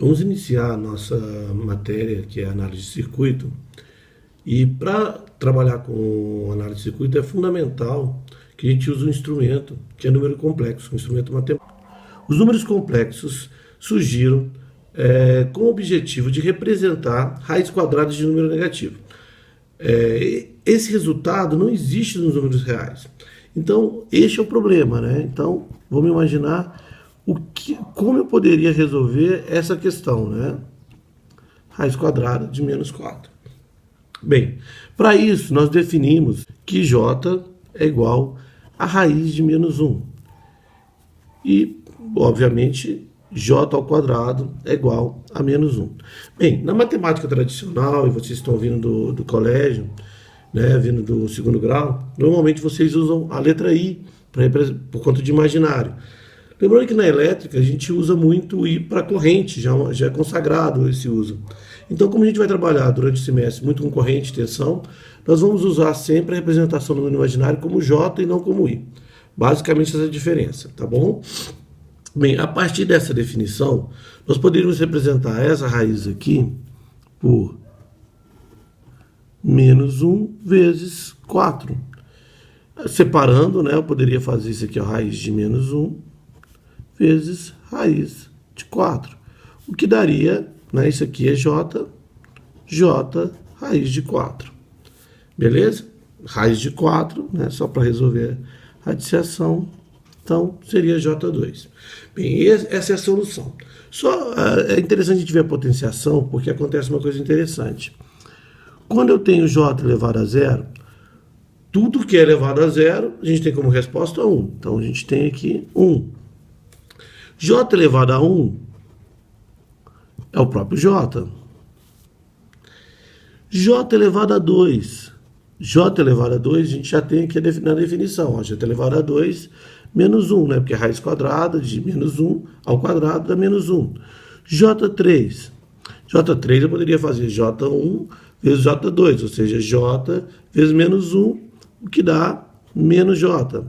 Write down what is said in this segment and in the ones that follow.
Vamos iniciar a nossa matéria, que é análise de circuito. E para trabalhar com análise de circuito é fundamental que a gente use um instrumento que é número complexo, um instrumento matemático. Os números complexos surgiram com o objetivo de representar raízes quadradas de número negativo. Esse resultado não existe nos números reais. Então, este é o problema, né? Então, vamos imaginar como eu poderia resolver essa questão, né? Raiz quadrada de menos 4. Bem, para isso nós definimos que j é igual a raiz de menos 1. E, obviamente, j ao quadrado é igual a menos 1. Bem, na matemática tradicional, e vocês estão vindo do colégio, né, vindo do segundo grau, normalmente vocês usam a letra I por conta de imaginário. Lembrando que na elétrica a gente usa muito o I para corrente, já é consagrado esse uso. Então, como a gente vai trabalhar durante o semestre muito com corrente e tensão, nós vamos usar sempre a representação do número imaginário como J e não como I. Basicamente essa é a diferença, tá bom? Bem, a partir dessa definição, nós poderíamos representar essa raiz aqui por menos 1 vezes 4. Separando, né, eu poderia fazer isso aqui, a raiz de menos 1 vezes raiz de 4. O que daria, né, isso aqui é j raiz de 4. Beleza? Raiz de 4, né, só para resolver a disseciação, então seria j2. Bem, essa é a solução. Só é interessante a gente ver a potenciação, porque acontece uma coisa interessante. Quando eu tenho j elevado a zero, tudo que é elevado a zero, a gente tem como resposta 1. Então, a gente tem aqui 1. J elevado a 1 é o próprio J. J elevado a 2. J elevado a 2, a gente já tem aqui na definição. Ó, J elevado a 2 menos 1, né? Porque a raiz quadrada de menos 1 ao quadrado dá menos 1. J3. J3 eu poderia fazer J1 vezes J2, ou seja, J vezes menos 1, o que dá menos J.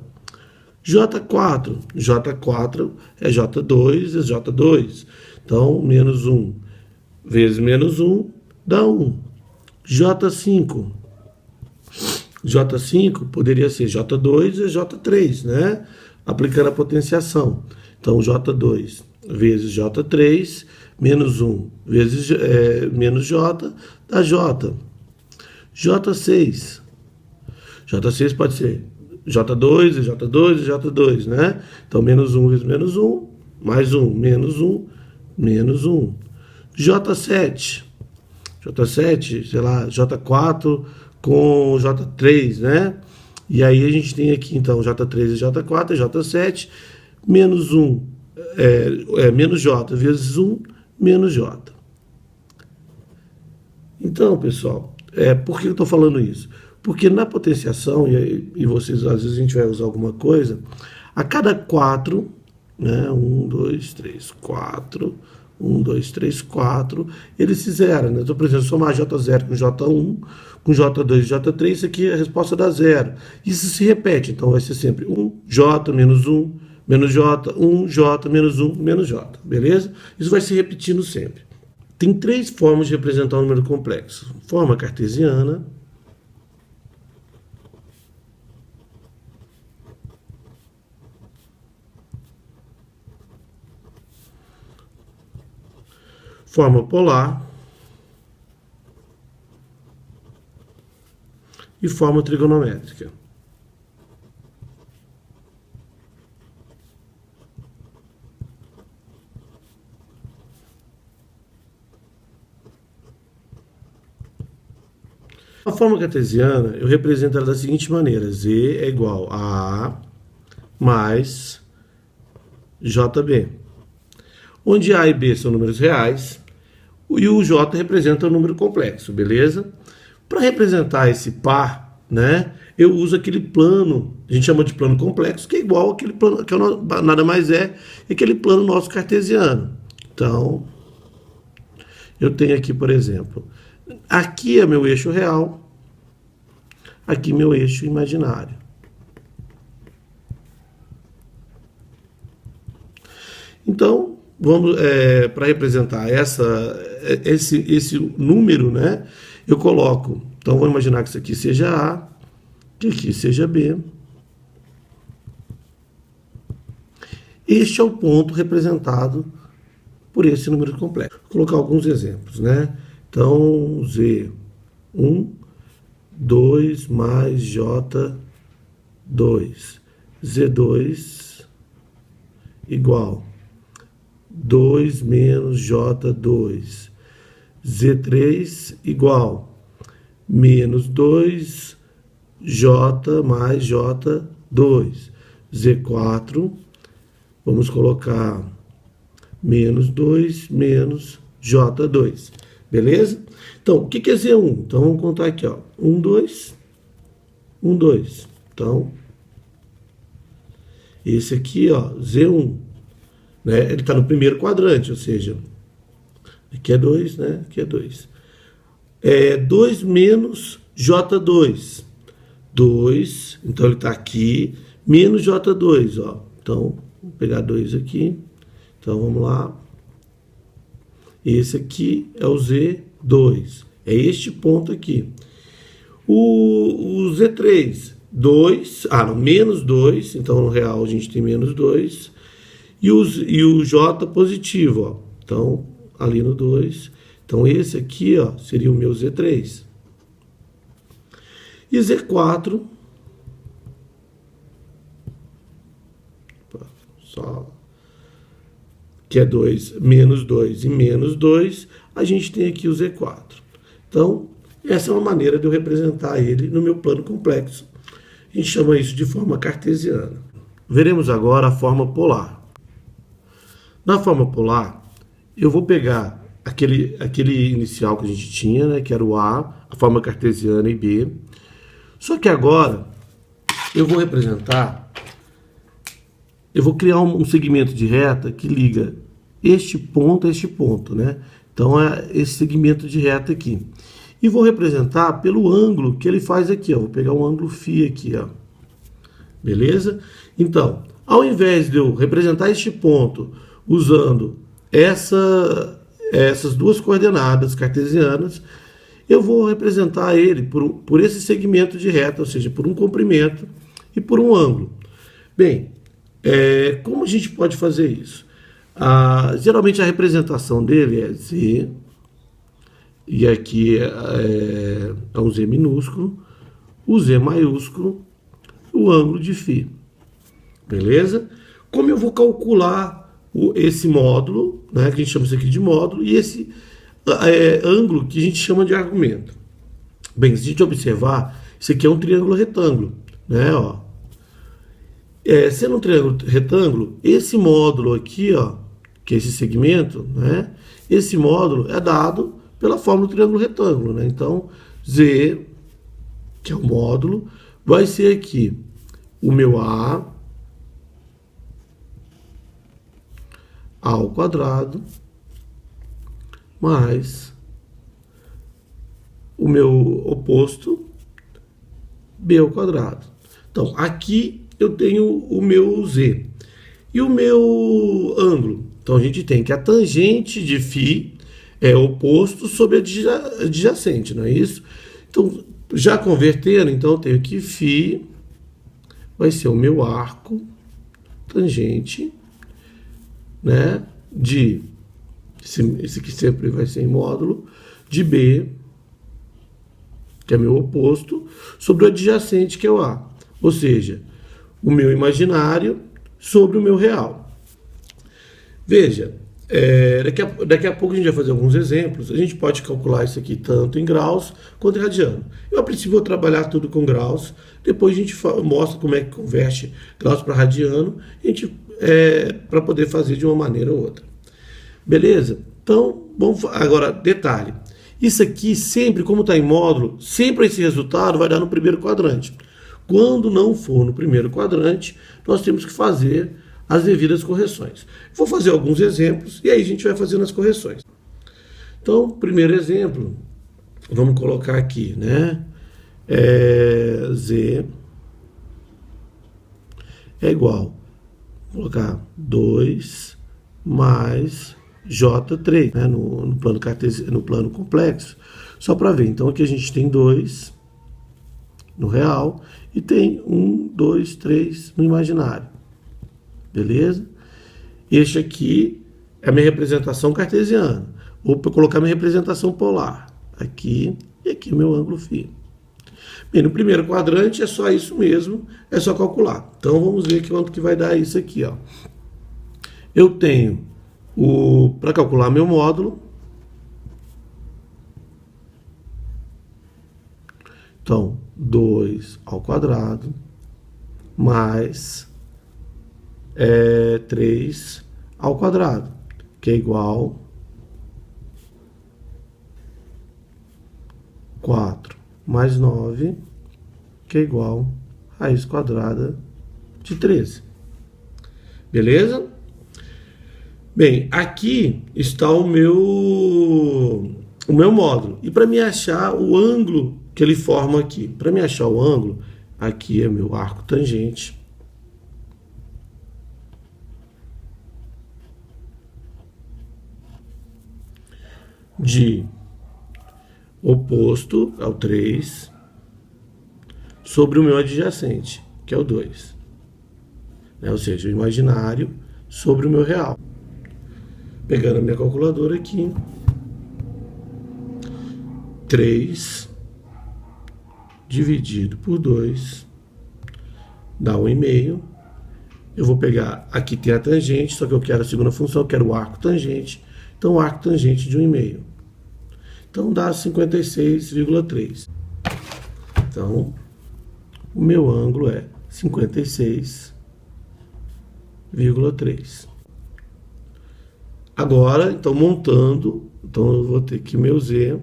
J4. J4 é J2 vezes J2. Então, menos 1 vezes menos 1 dá 1. J5. J5 poderia ser J2 vezes J3, né? Aplicando a potenciação. Então, J2 vezes J3, menos 1 vezes menos J, dá J. J6. J6 pode ser J2 vezes J2 vezes J2, né? Então, menos 1 vezes menos 1, mais 1, menos 1, menos 1. J7. J7, sei lá, J4 com J3, né? E aí a gente tem aqui, então, J3 vezes J4 é J7, menos 1, menos J vezes 1, menos J. Então, pessoal, por que eu estou falando isso? Porque na potenciação, e vocês, às vezes a gente vai usar alguma coisa, a cada 4, né, 1, 2, 3, 4, 1, 2, 3, 4, ele se zera, né? Então, por exemplo, somar J0 com J1, com J2 e J3, isso aqui a resposta dá zero. Isso se repete, então vai ser sempre 1J menos 1, menos J, 1J menos 1, menos J, beleza? Isso vai se repetindo sempre. Tem 3 formas de representar um número complexo. Forma cartesiana, forma polar e forma trigonométrica. A forma cartesiana eu represento ela da seguinte maneira: Z é igual a A mais JB, onde A e B são números reais e o J representa o número complexo, beleza? Para representar esse par, né, eu uso aquele plano, a gente chama de plano complexo, que é igual aquele plano, que nada mais é aquele plano nosso cartesiano. Então, eu tenho aqui, por exemplo, aqui é meu eixo real, aqui meu eixo imaginário. Então, vamos para representar esse número, né? Eu coloco, então vou imaginar que isso aqui seja A, que aqui seja B. Este é o ponto representado por esse número complexo. Vou colocar alguns exemplos, né? Então, Z1, 2 mais J2. Z2 igual 2 menos J2. Z3 igual menos 2 J mais J2. Z4, vamos colocar menos 2 menos J2. Beleza? Então, o que é Z1? Então, vamos contar aqui, ó. 1, 2, 1, 2. Então, esse aqui, ó, Z1, né? Ele está no primeiro quadrante, ou seja, aqui é 2, né? Aqui é 2. 2 menos J2. 2, então ele está aqui, menos J2, ó. Então, vou pegar 2 aqui. Então, vamos lá. Esse aqui é o Z2. É este ponto aqui. O Z3, 2, menos 2, então no real a gente tem menos 2. E o J positivo, ó. Então, ali no 2. Então, esse aqui, ó, seria o meu Z3. E Z4, só que é 2, menos 2 e menos 2, a gente tem aqui o Z4. Então, essa é uma maneira de eu representar ele no meu plano complexo. A gente chama isso de forma cartesiana. Veremos agora a forma polar. Na forma polar, eu vou pegar aquele inicial que a gente tinha, né, que era o A forma cartesiana e B. Só que agora eu vou criar um segmento de reta que liga este ponto a este ponto, né? Então é esse segmento de reta aqui. E vou representar pelo ângulo que ele faz aqui, ó. Vou pegar um ângulo φ aqui, ó. Beleza? Então, ao invés de eu representar este ponto usando essas duas coordenadas cartesianas, eu vou representar ele por esse segmento de reta, ou seja, por um comprimento e por um ângulo. Bem, como a gente pode fazer isso? Geralmente a representação dele é Z, e aqui é um Z minúsculo, o Z maiúsculo, o ângulo de φ. Beleza? Como eu vou calcular esse módulo, né, que a gente chama isso aqui de módulo, e esse ângulo que a gente chama de argumento? Bem, se a gente observar, isso aqui é um triângulo retângulo, né, ó. Sendo um triângulo retângulo, esse módulo aqui, ó, que é esse segmento, né, esse módulo é dado pela forma do triângulo retângulo, né? Então, Z, que é o módulo, vai ser aqui o meu A ao quadrado mais o meu oposto B ao quadrado. Então, aqui eu tenho o meu Z. E o meu ângulo? Então, a gente tem que a tangente de φ é oposto sobre a adjacente, não é isso? Então, já convertendo, então eu tenho que φ vai ser o meu arco tangente, né, de, esse aqui sempre vai ser em módulo, de B, que é meu oposto, sobre o adjacente, que é o A. Ou seja, o meu imaginário sobre o meu real. Veja, daqui a pouco a gente vai fazer alguns exemplos. A gente pode calcular isso aqui tanto em graus quanto em radiano. Eu, a princípio, vou trabalhar tudo com graus. Depois a gente mostra como é que converte graus para radiano, para poder fazer de uma maneira ou outra. Beleza? Então, vamos agora, detalhe. Isso aqui sempre, como está em módulo, sempre esse resultado vai dar no primeiro quadrante. Quando não for no primeiro quadrante, nós temos que fazer as devidas correções. Vou fazer alguns exemplos e aí a gente vai fazendo as correções. Então, primeiro exemplo, vamos colocar aqui, né? Z é igual, vou colocar 2 mais J3, né, no plano no plano complexo. Só para ver, então aqui a gente tem 2 no real e tem 1, 2, 3 no imaginário. Beleza? Este aqui é a minha representação cartesiana. Vou colocar minha representação polar. Aqui e aqui o meu ângulo φ. Bem, no primeiro quadrante é só isso mesmo, é só calcular. Então vamos ver quanto que vai dar isso aqui, ó. Eu tenho para calcular meu módulo. Então, 2 ao quadrado mais 3 ao quadrado, que é igual a 4 mais 9, que é igual a raiz quadrada de 13. Beleza? Bem, aqui está o meu módulo. E para me achar o ângulo que ele forma aqui, para me achar o ângulo, aqui é meu arco tangente. De oposto ao 3 sobre o meu adjacente, que é o 2. Ou seja, o imaginário sobre o meu real. Pegando a minha calculadora aqui, 3 dividido por 2 dá 1,5. Eu vou pegar, aqui tem a tangente, só que eu quero a segunda função, eu quero o arco tangente. Então, o arco tangente de 1,5. Então, dá 56,3. Então, o meu ângulo é 56,3. Agora, então, montando, então eu vou ter que meu Z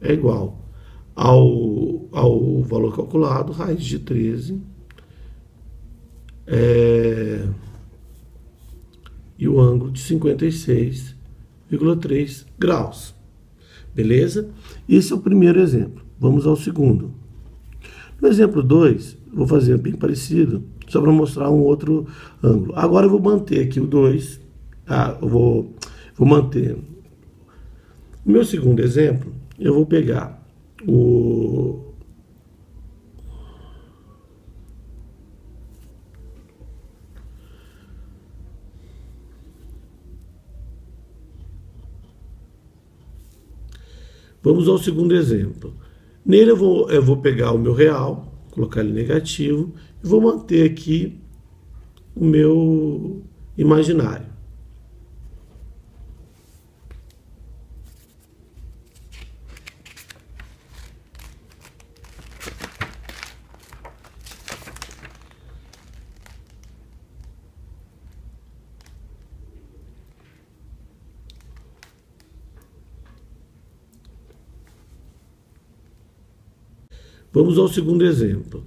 é igual ao valor calculado, raiz de 13, e o ângulo de 56,3 graus. Beleza? Esse é o primeiro exemplo. Vamos ao segundo. No exemplo 2, vou fazer bem parecido, só para mostrar um outro ângulo. Agora eu vou manter aqui o 2. Eu vou manter. No meu segundo exemplo, eu vou pegar Vamos ao segundo exemplo. Nele eu vou pegar o meu real, colocar ele negativo, e vou manter aqui o meu imaginário. Vamos ao segundo exemplo.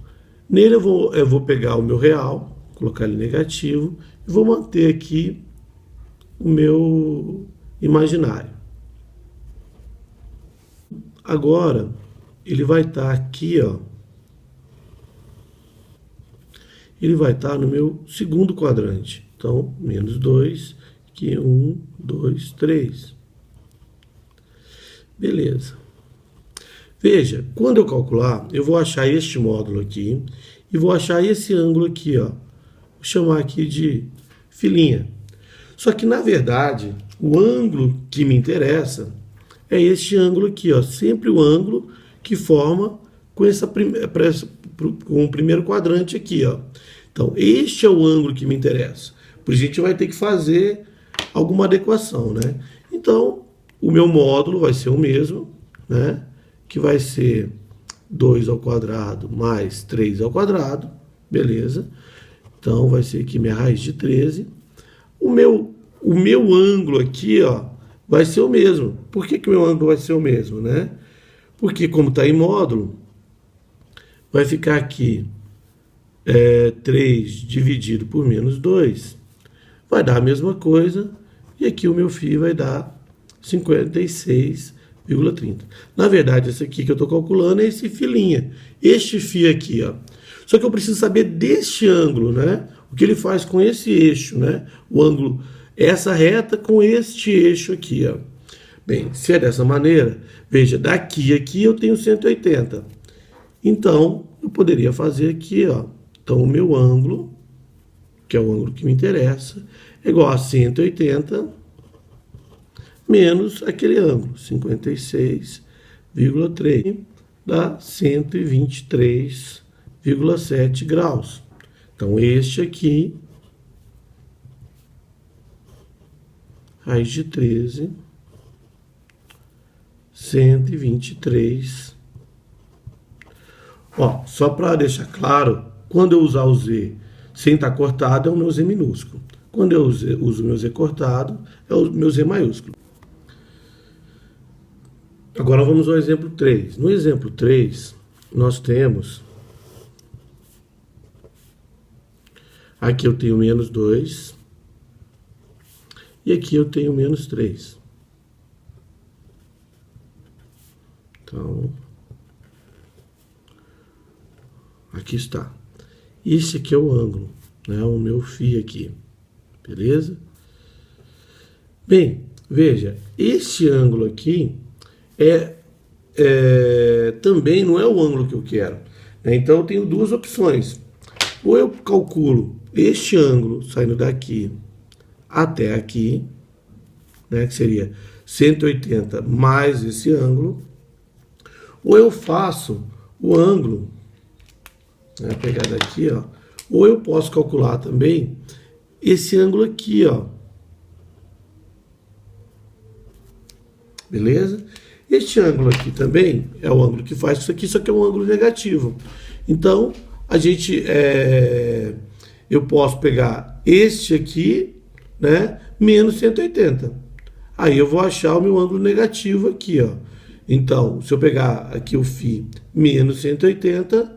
Nele eu vou pegar o meu real, colocar ele negativo, e vou manter aqui o meu imaginário. Agora, ele vai estar aqui, ó. Ele vai estar no meu segundo quadrante. Então, menos 2, que 1, 2, 3. Beleza. Veja, quando eu calcular, eu vou achar este módulo aqui e vou achar esse ângulo aqui, ó. Vou chamar aqui de filinha. Só que, na verdade, o ângulo que me interessa é este ângulo aqui, ó. Sempre o ângulo que forma com com o primeiro quadrante aqui, ó. Então, este é o ângulo que me interessa. Por isso, a gente vai ter que fazer alguma adequação, né? Então, o meu módulo vai ser o mesmo, né? Que vai ser 2 ao quadrado mais 3 ao quadrado, beleza? Então, vai ser aqui minha raiz de 13. O meu ângulo aqui, ó, vai ser o mesmo. Por que o meu ângulo vai ser o mesmo, né? Porque, como está em módulo, vai ficar aqui 3 dividido por menos 2, vai dar a mesma coisa, e aqui o meu φ vai dar 56,30. Na verdade, esse aqui que eu estou calculando é esse filinha. Este φ aqui, ó. Só que eu preciso saber deste ângulo, né? O que ele faz com esse eixo, né? O ângulo essa reta com este eixo aqui, ó. Bem, se é dessa maneira, veja, daqui a aqui eu tenho 180. Então, eu poderia fazer aqui, ó. Então, o meu ângulo, que é o ângulo que me interessa, é igual a 180 menos aquele ângulo, 56,3, dá 123,7 graus. Então, este aqui, raiz de 13, 123. Ó, só para deixar claro, quando eu usar o Z sem estar cortado, é o meu Z minúsculo. Quando eu uso o meu Z cortado, é o meu Z maiúsculo. Agora vamos ao exemplo 3. No exemplo 3, nós temos... Aqui eu tenho menos 2. E aqui eu tenho menos 3. Então, aqui está. Esse aqui é o ângulo, né? O meu φ aqui. Beleza? Bem, veja, esse ângulo aqui também não é o ângulo que eu quero, né? Então eu tenho duas opções. Ou eu calculo este ângulo saindo daqui até aqui, né, que seria 180 mais esse ângulo, ou eu faço o ângulo, né, pegar daqui, ó, ou eu posso calcular também esse ângulo aqui, ó. Beleza? Este ângulo aqui também é o ângulo que faz isso aqui, só que é um ângulo negativo. Então, eu posso pegar este aqui, né, menos 180. Aí eu vou achar o meu ângulo negativo aqui, ó. Então, se eu pegar aqui o φ menos 180,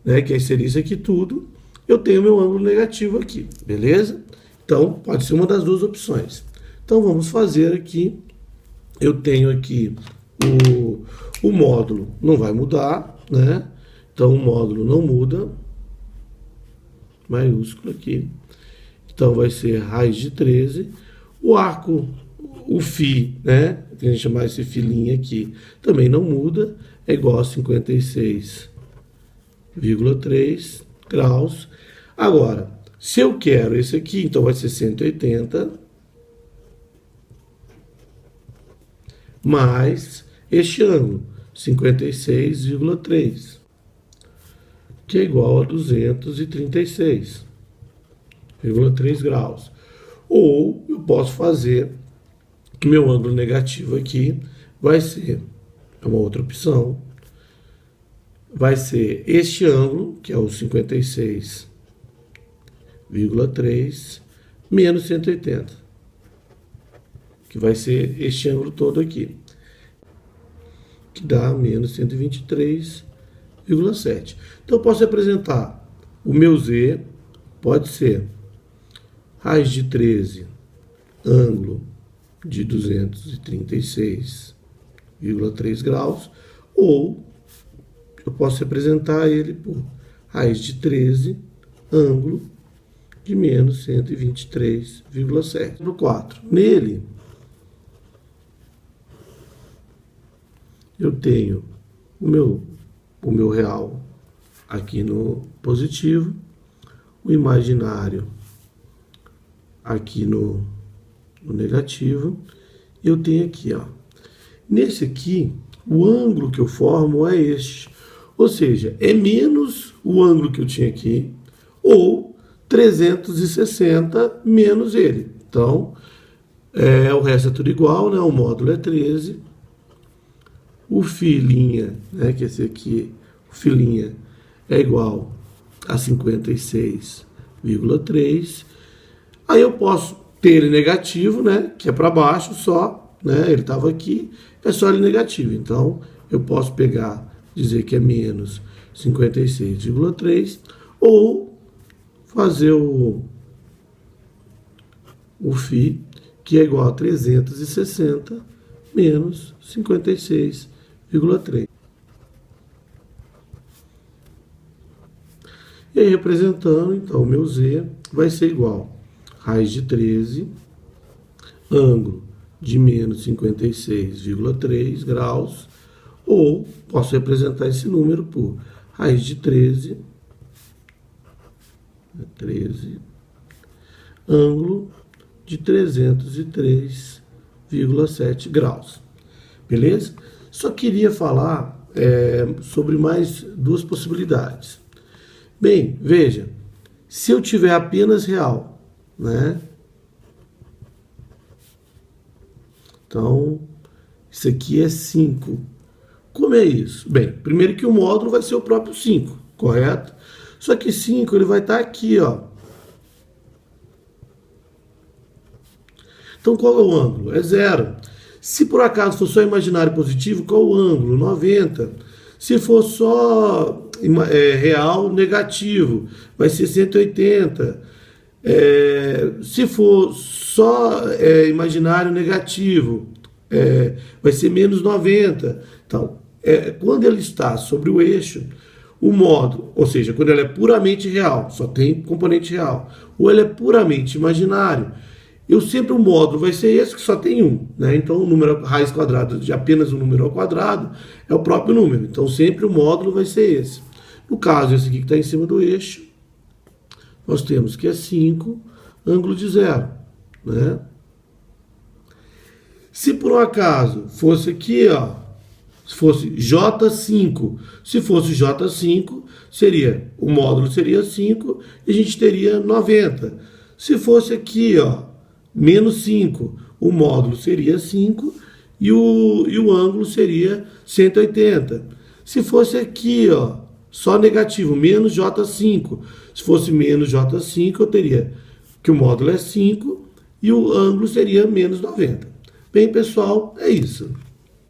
né, que aí seria isso aqui tudo, eu tenho meu ângulo negativo aqui, beleza? Então, pode ser uma das duas opções. Então, vamos fazer aqui. Eu tenho aqui o módulo, não vai mudar, né? Então, o módulo não muda, maiúsculo aqui. Então, vai ser raiz de 13. O arco, o φ, né? Que a gente chama esse φ' aqui, também não muda, é igual a 56,3 graus. Agora, se eu quero esse aqui, então vai ser 180 mais este ângulo, 56,3, que é igual a 236,3 graus. Ou eu posso fazer que meu ângulo negativo aqui vai ser, é uma outra opção, vai ser este ângulo, que é o 56,3 menos 180, que vai ser este ângulo todo aqui, que dá menos 123,7. Então eu posso representar o meu Z, pode ser raiz de 13, ângulo de 236,3 graus, ou eu posso representar ele por raiz de 13, ângulo de menos 123,7. No 4. Nele, eu tenho o meu real aqui no positivo, o imaginário aqui no negativo. Eu tenho aqui, ó. Nesse aqui, o ângulo que eu formo é este. Ou seja, é menos o ângulo que eu tinha aqui, ou 360 menos ele. Então, o resto é tudo igual, né? O módulo é 13. O φ', né, que esse aqui, o φ' é igual a 56,3. Aí eu posso ter ele negativo, né, que é para baixo só, né, ele estava aqui, é só ele negativo. Então, eu posso pegar, dizer que é menos 56,3, ou fazer o φ, que é igual a 360 menos 56,3. E aí, representando, então, o meu Z vai ser igual a raiz de 13 ângulo de menos 56,3 graus, ou posso representar esse número por raiz de 13, ângulo de 303,7 graus. Beleza? Só queria falar sobre mais duas possibilidades. Bem, veja, se eu tiver apenas real, né? Então, isso aqui é 5. Como é isso? Bem, primeiro que o módulo vai ser o próprio 5, correto? Só que 5 ele vai estar aqui, ó. Então, qual é o ângulo? É 0. Se por acaso for só imaginário positivo, qual é o ângulo? 90. Se for só real, negativo, vai ser 180. Se for só imaginário negativo, vai ser menos 90. Então, quando ele está sobre o eixo, o módulo, ou seja, quando ele é puramente real, só tem componente real, ou ele é puramente imaginário, o módulo vai ser esse que só tem 1, né? Então o número raiz quadrada de apenas um número ao quadrado é o próprio número. Então sempre o módulo vai ser esse. No caso, esse aqui que está em cima do eixo, nós temos que é 5, ângulo de 0, né? Se por um acaso fosse aqui, ó, se fosse J5, se fosse J5, o módulo seria 5 e a gente teria 90. Se fosse aqui, ó, menos 5, o módulo seria 5 e o ângulo seria 180. Se fosse aqui, ó, só negativo, menos J5. Se fosse menos J5, eu teria que o módulo é 5 e o ângulo seria menos 90. Bem, pessoal, é isso.